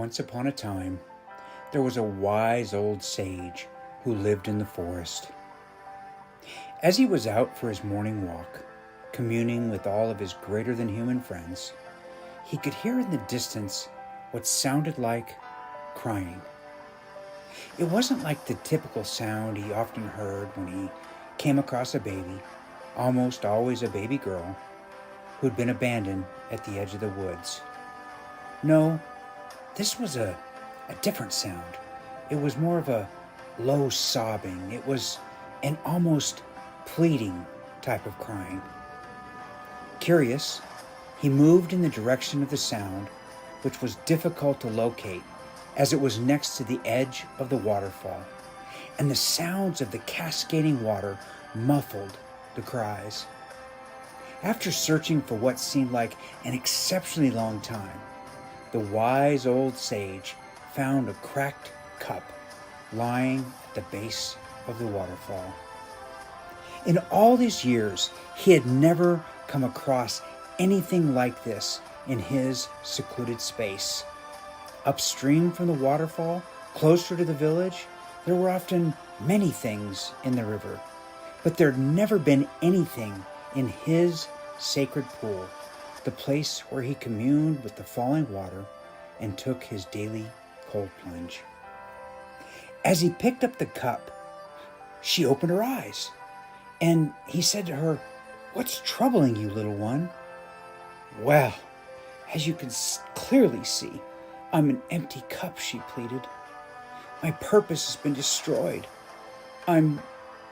Once upon a time, there was a wise old sage who lived in the forest. As he was out for his morning walk, communing with all of his greater-than-human friends, he could hear in the distance what sounded like crying. It wasn't like the typical sound he often heard when he came across a baby, almost always a baby girl, who'd been abandoned at the edge of the woods. No, this was a different sound. It was more of a low sobbing. It was an almost pleading type of crying. Curious, he moved in the direction of the sound, which was difficult to locate as it was next to the edge of the waterfall, and the sounds of the cascading water muffled the cries. After searching for what seemed like an exceptionally long time, the wise old sage found a cracked cup lying at the base of the waterfall. In all these years, he had never come across anything like this in his secluded space. Upstream from the waterfall, closer to the village, there were often many things in the river, but there had never been anything in his sacred pool, the place where he communed with the falling water and took his daily cold plunge. As he picked up the cup, she opened her eyes, and he said to her, "What's troubling you, little one?" "Well, as you can clearly see, I'm an empty cup," she pleaded. "My purpose has been destroyed. I'm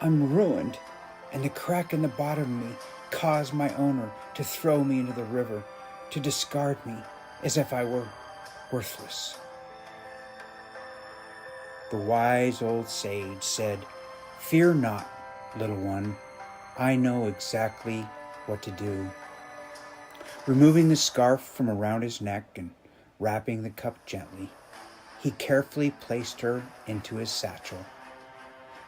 ruined, and the crack in the bottom of me caused my owner to throw me into the river, to discard me as if I were worthless." The wise old sage said, "Fear not, little one. I know exactly what to do." Removing the scarf from around his neck and wrapping the cup gently, he carefully placed her into his satchel.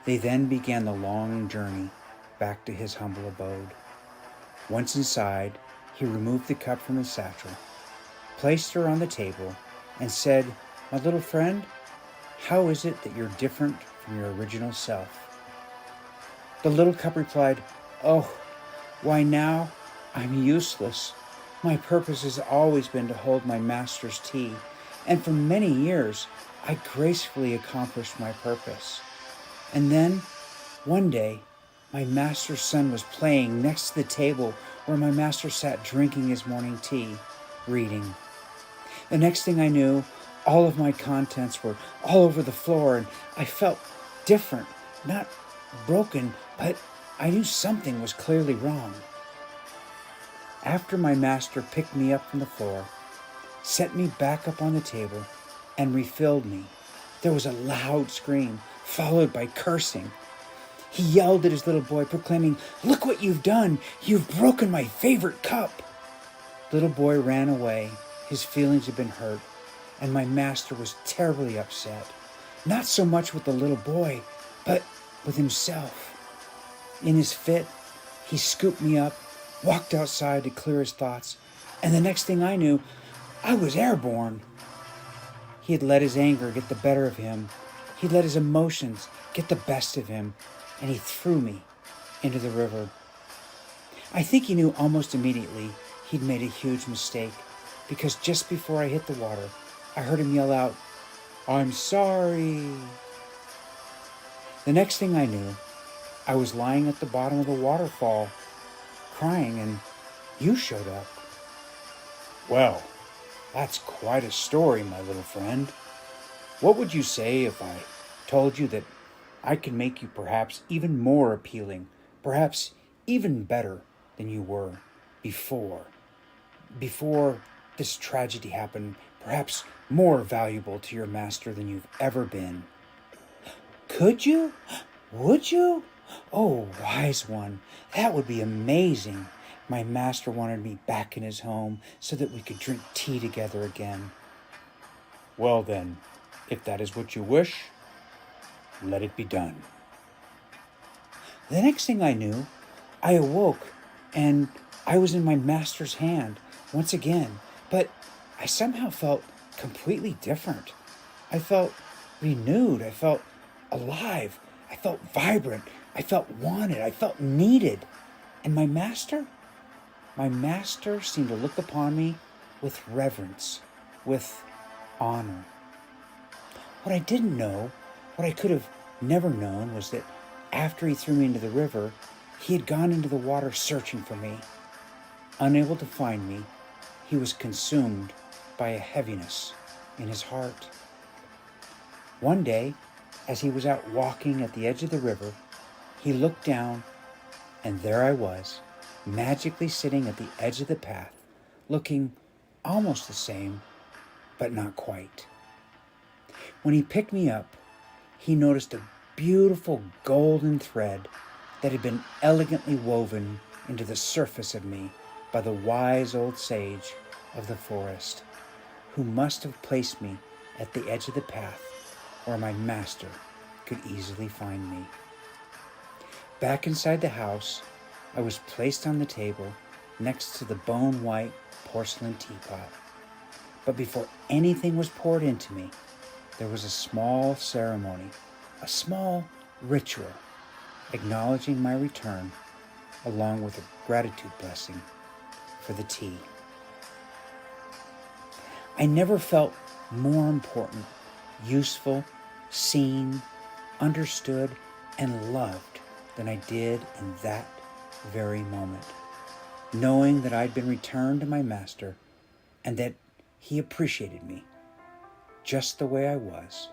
They then began the long journey back to his humble abode. Once inside, he removed the cup from his satchel, placed her on the table, and said, "My little friend, how is it that you're different from your original self?" The little cup replied, "Oh, why now I'm useless. My purpose has always been to hold my master's tea, and for many years I gracefully accomplished my purpose. And then, one day, my master's son was playing next to the table where my master sat drinking his morning tea, reading. The next thing I knew, all of my contents were all over the floor, and I felt different, not broken, but I knew something was clearly wrong. After my master picked me up from the floor, set me back up on the table, and refilled me, there was a loud scream, followed by cursing. He yelled at his little boy, proclaiming, "Look what you've done! You've broken my favorite cup!" Little boy ran away. His feelings had been hurt, and my master was terribly upset, not so much with the little boy, but with himself. In his fit, he scooped me up, walked outside to clear his thoughts, and the next thing I knew, I was airborne. He had let his anger get the better of him. He let his emotions get the best of him, and he threw me into the river. I think he knew almost immediately he'd made a huge mistake, because just before I hit the water, I heard him yell out, "I'm sorry." The next thing I knew, I was lying at the bottom of the waterfall, crying, and you showed up. "Well, that's quite a story, my little friend. What would you say if I told you that I can make you perhaps even more appealing, perhaps even better than you were before this tragedy happened, perhaps more valuable to your master than you've ever been?" "Could you? Would you? Oh, wise one, that would be amazing. My master wanted me back in his home so that we could drink tea together again." "Well then, if that is what you wish, let it be done." The next thing I knew, I awoke and I was in my master's hand once again, but I somehow felt completely different. I felt renewed. I felt alive. I felt vibrant. I felt wanted. I felt needed. And my master seemed to look upon me with reverence, with honor. What I didn't know, what I could have never known, was that after he threw me into the river, he had gone into the water searching for me. Unable to find me, he was consumed by a heaviness in his heart. One day, as he was out walking at the edge of the river, he looked down, and there I was, magically sitting at the edge of the path, looking almost the same, but not quite. When he picked me up, he noticed a beautiful golden thread that had been elegantly woven into the surface of me by the wise old sage of the forest, who must have placed me at the edge of the path where my master could easily find me. Back inside the house, I was placed on the table next to the bone-white porcelain teapot. But before anything was poured into me, there was a small ceremony, a small ritual, acknowledging my return, along with a gratitude blessing for the tea. I never felt more important, useful, seen, understood, and loved than I did in that very moment, knowing that I'd been returned to my master and that he appreciated me just the way I was,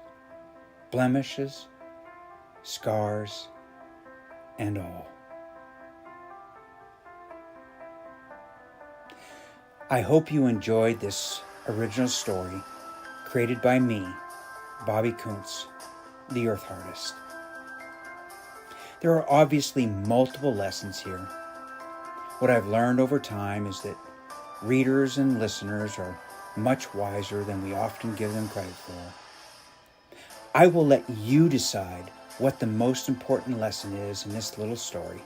blemishes, scars, and all. I hope you enjoyed this original story created by me, Bobby Kountz, TheEarthHeARTist. There are obviously multiple lessons here. What I've learned over time is that readers and listeners are much wiser than we often give them credit for. I will let you decide what the most important lesson is in this little story,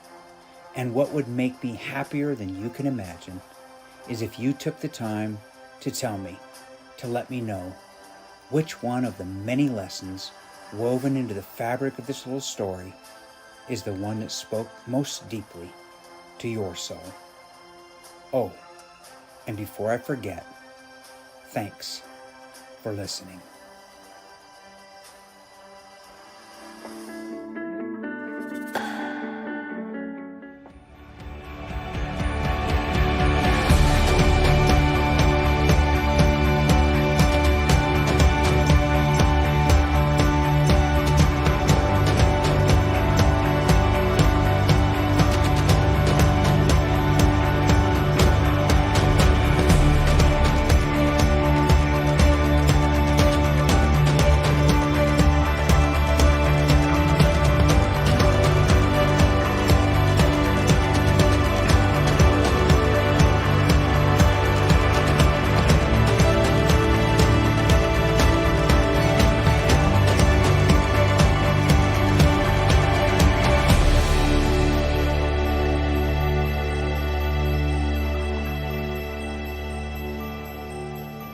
and what would make me happier than you can imagine is if you took the time to tell me, to let me know which one of the many lessons woven into the fabric of this little story is the one that spoke most deeply to your soul. Oh, and before I forget, thanks for listening.